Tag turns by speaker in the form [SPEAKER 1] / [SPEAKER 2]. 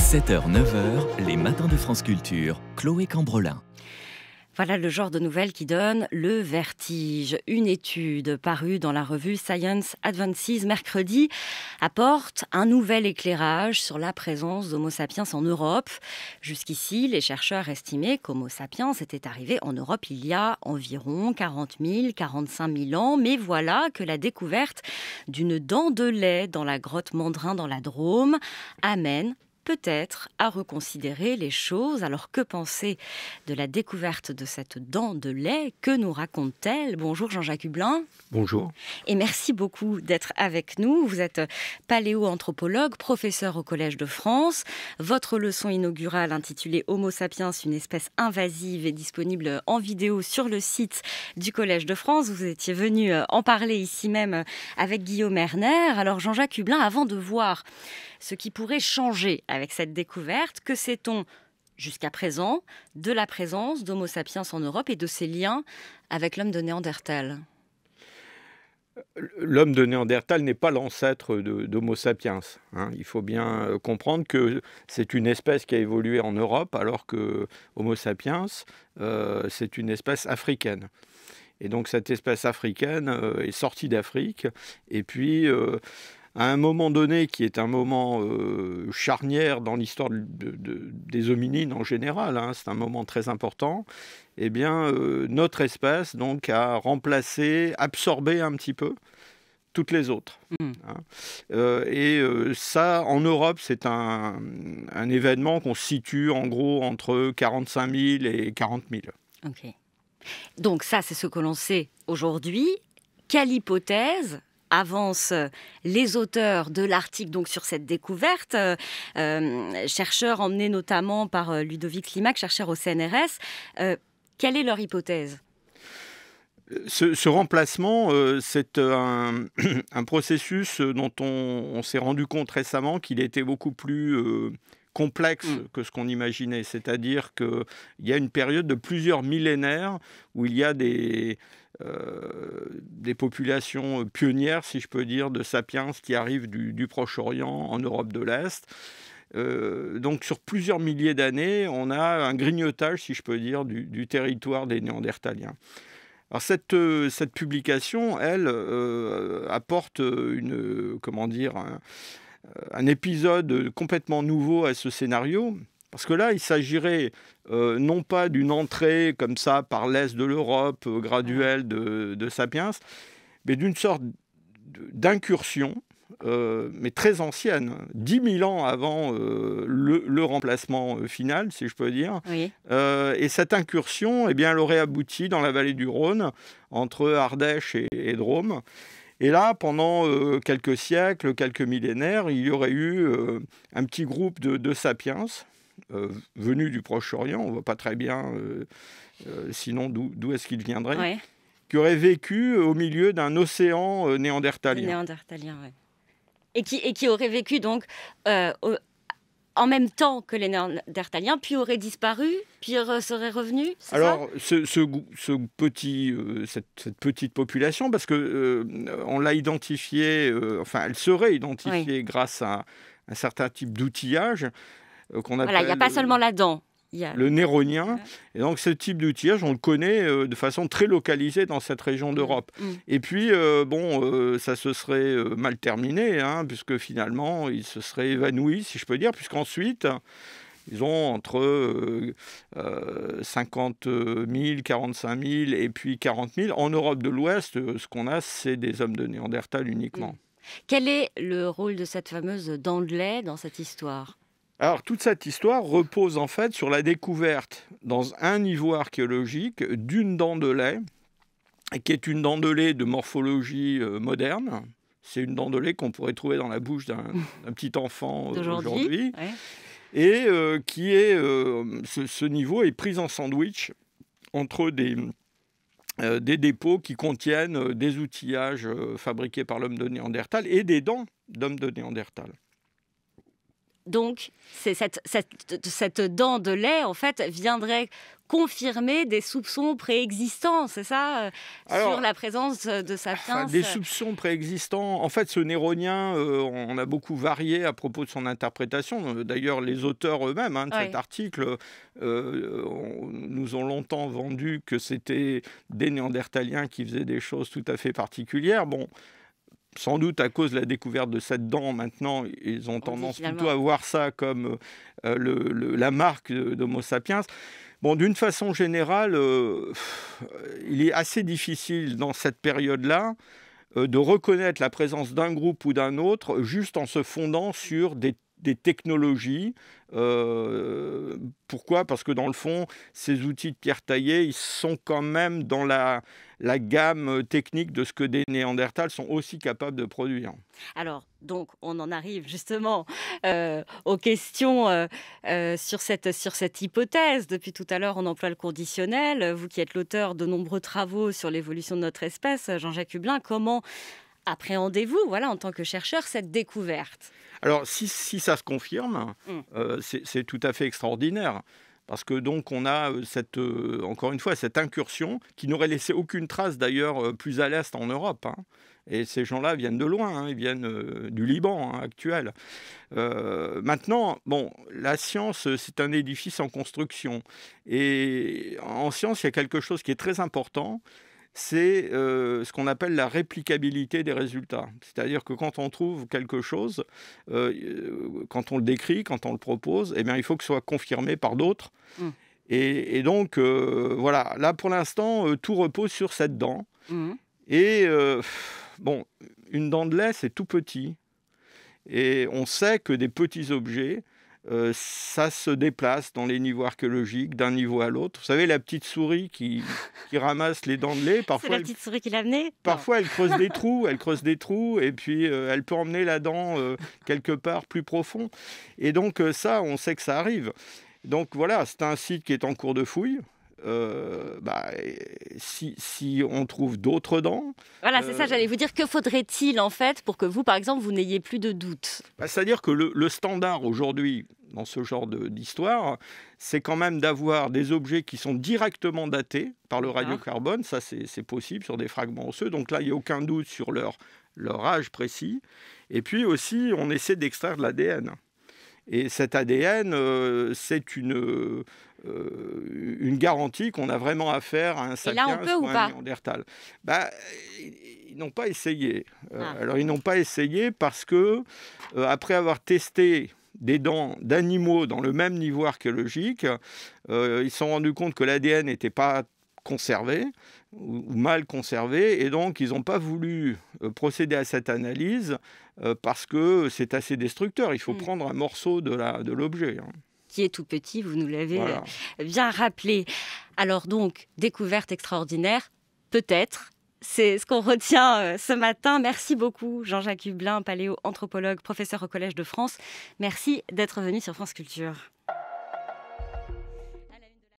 [SPEAKER 1] 7h-9h, les matins de France Culture. Chloé Cambrelin.
[SPEAKER 2] Voilà le genre de nouvelles qui donne le vertige. Une étude parue dans la revue Science Advances mercredi apporte un nouvel éclairage sur la présence d'Homo sapiens en Europe. Jusqu'ici, les chercheurs estimaient qu'Homo sapiens était arrivé en Europe il y a environ 40 000, 45 000 ans. Mais voilà que la découverte d'une dent de lait dans la grotte Mandrin dans la Drôme amène peut-être à reconsidérer les choses. Alors que penser de la découverte de cette dent de lait? Que nous raconte-t-elle? Bonjour Jean-Jacques Hublin.
[SPEAKER 3] Bonjour.
[SPEAKER 2] Et merci beaucoup d'être avec nous. Vous êtes paléoanthropologue, professeur au Collège de France. Votre leçon inaugurale intitulée Homo sapiens, une espèce invasive est disponible en vidéo sur le site du Collège de France. Vous étiez venu en parler ici même avec Guillaume Erner. Alors Jean-Jacques Hublin, avant de voir ce qui pourrait changer avec cette découverte, que sait-on jusqu'à présent de la présence d'Homo sapiens en Europe et de ses liens avec l'homme de Néandertal?
[SPEAKER 3] L'homme de Néandertal n'est pas l'ancêtre d'Homo sapiens. Il faut bien comprendre que c'est une espèce qui a évolué en Europe, alors que Homo sapiens, c'est une espèce africaine. Et donc cette espèce africaine est sortie d'Afrique, et puis à un moment donné, qui est un moment charnière dans l'histoire des hominines en général, c'est un moment très important, eh bien, notre espèce donc, a remplacé, absorbé un petit peu toutes les autres. Ça, en Europe, c'est un événement qu'on situe en gros entre 45 000 et 40 000.
[SPEAKER 2] Ok. Donc ça, c'est ce que l'on sait aujourd'hui. Quelle hypothèse avancent les auteurs de l'article donc, sur cette découverte, chercheurs emmenés notamment par Ludovic Limac, chercheur au CNRS. Quelle est leur hypothèse ?
[SPEAKER 3] Ce remplacement, c'est un processus dont on s'est rendu compte récemment qu'il était beaucoup plus complexe que ce qu'on imaginait. C'est-à-dire qu'il y a une période de plusieurs millénaires où il y a des populations pionnières, si je peux dire, de sapiens qui arrivent du Proche-Orient, en Europe de l'Est. Donc sur plusieurs milliers d'années, on a un grignotage, si je peux dire, du territoire des Néandertaliens. Alors cette publication, elle, apporte un épisode complètement nouveau à ce scénario. Parce que là, il s'agirait non pas d'une entrée comme ça par l'est de l'Europe, graduelle de Sapiens, mais d'une sorte d'incursion, mais très ancienne, 10 000 ans avant le remplacement final, si je peux dire.
[SPEAKER 2] Oui.
[SPEAKER 3] Et cette incursion, eh bien, elle aurait abouti dans la vallée du Rhône, entre Ardèche et Drôme. Et là, pendant quelques siècles, quelques millénaires, il y aurait eu un petit groupe de sapiens, venus du Proche-Orient, on ne voit pas très bien sinon d'où est-ce qu'ils viendraient,
[SPEAKER 2] Ouais.
[SPEAKER 3] qui auraient vécu au milieu d'un océan néandertalien.
[SPEAKER 2] Néandertalien, ouais. Et qui auraient vécu donc en même temps que les Néandertaliens, puis auraient disparu, puis seraient revenus, c'est
[SPEAKER 3] Alors,
[SPEAKER 2] ça
[SPEAKER 3] cette petite population, parce que on l'a identifiée, elle serait identifiée grâce à un certain type d'outillage qu'on appelle...
[SPEAKER 2] Voilà, il n'y a pas seulement la dent.
[SPEAKER 3] Le néronien. Et donc, ce type d'outillage, on le connaît de façon très localisée dans cette région d'Europe. Et puis, ça se serait mal terminé, puisque finalement, il se serait évanoui, si je peux dire, puisqu'ensuite, ils ont entre 50 000, 45 000 et puis 40 000. En Europe de l'Ouest, ce qu'on a, c'est des hommes de Néandertal uniquement.
[SPEAKER 2] Quel est le rôle de cette fameuse dent de lait dans cette histoire ?
[SPEAKER 3] Alors, toute cette histoire repose en fait sur la découverte, dans un niveau archéologique, d'une dent de lait, qui est une dent de lait de morphologie moderne. C'est une dent de lait qu'on pourrait trouver dans la bouche d'un petit enfant aujourd'hui.
[SPEAKER 2] Ouais.
[SPEAKER 3] Et ce niveau est pris en sandwich entre des dépôts qui contiennent des outillages fabriqués par l'homme de Néandertal et des dents d'homme de Néandertal.
[SPEAKER 2] Donc, cette dent de lait, en fait, viendrait confirmer des soupçons préexistants, c'est ça, sur la présence de Sapiens.
[SPEAKER 3] Des soupçons préexistants. En fait, ce néronien, on a beaucoup varié à propos de son interprétation. D'ailleurs, les auteurs eux-mêmes de cet article nous ont longtemps vendu que c'était des Néandertaliens qui faisaient des choses tout à fait particulières. Bon, sans doute à cause de la découverte de cette dent, maintenant, ils ont tendance plutôt à voir ça comme la marque d'Homo sapiens. Bon, d'une façon générale, il est assez difficile dans cette période-là de reconnaître la présence d'un groupe ou d'un autre juste en se fondant sur des technologies. Pourquoi ? Parce que dans le fond, ces outils de pierre taillée, ils sont quand même dans la gamme technique de ce que des Néandertals sont aussi capables de produire.
[SPEAKER 2] Alors, donc, on en arrive justement aux questions sur cette hypothèse. Depuis tout à l'heure, on emploie le conditionnel. Vous qui êtes l'auteur de nombreux travaux sur l'évolution de notre espèce, Jean-Jacques Hublin, comment appréhendez-vous, en tant que chercheur, cette découverte ?
[SPEAKER 3] Alors, si ça se confirme, c'est tout à fait extraordinaire. Parce que donc on a encore une fois cette incursion qui n'aurait laissé aucune trace d'ailleurs plus à l'est en Europe. Et ces gens-là viennent de loin, ils viennent du Liban actuel. Maintenant, la science, c'est un édifice en construction. Et en science, il y a quelque chose qui est très important, c'est ce qu'on appelle la réplicabilité des résultats. C'est-à-dire que quand on trouve quelque chose, quand on le décrit, quand on le propose, il faut que ce soit confirmé par d'autres. Et donc, là pour l'instant, tout repose sur cette dent. Et une dent de lait, c'est tout petit. Et on sait que des petits objets, ça se déplace dans les niveaux archéologiques d'un niveau à l'autre. Vous savez, la petite souris qui ramasse les dents de lait, parfois,
[SPEAKER 2] c'est la petite souris qui l'a amenée ?
[SPEAKER 3] Parfois, elle creuse des trous, et puis elle peut emmener la dent quelque part plus profond. Et donc ça, on sait que ça arrive. Donc voilà, c'est un site qui est en cours de fouille. Si on trouve d'autres dents...
[SPEAKER 2] Voilà, c'est ça, j'allais vous dire, que faudrait-il en fait pour que vous, par exemple, vous n'ayez plus de doute ?
[SPEAKER 3] C'est-à-dire que le standard aujourd'hui, dans ce genre d'histoire, c'est quand même d'avoir des objets qui sont directement datés par le radiocarbone. Ça, c'est possible sur des fragments osseux. Donc là, il n'y a aucun doute sur leur âge précis. Et puis aussi, on essaie d'extraire de l'ADN. Et cet ADN, c'est une garantie qu'on a vraiment affaire à un sapiens ou à un néandertal. Ils n'ont pas essayé. Alors, ils n'ont pas essayé parce que, après avoir testé des dents d'animaux dans le même niveau archéologique, ils se sont rendus compte que l'ADN n'était pas conservé ou mal conservé, et donc ils n'ont pas voulu procéder à cette analyse parce que c'est assez destructeur. Il faut prendre un morceau de l'objet.
[SPEAKER 2] Qui est tout petit, vous nous l'avez bien rappelé. Alors donc, découverte extraordinaire, peut-être. C'est ce qu'on retient ce matin. Merci beaucoup, Jean-Jacques Hublin, paléo-anthropologue, professeur au Collège de France. Merci d'être venu sur France Culture.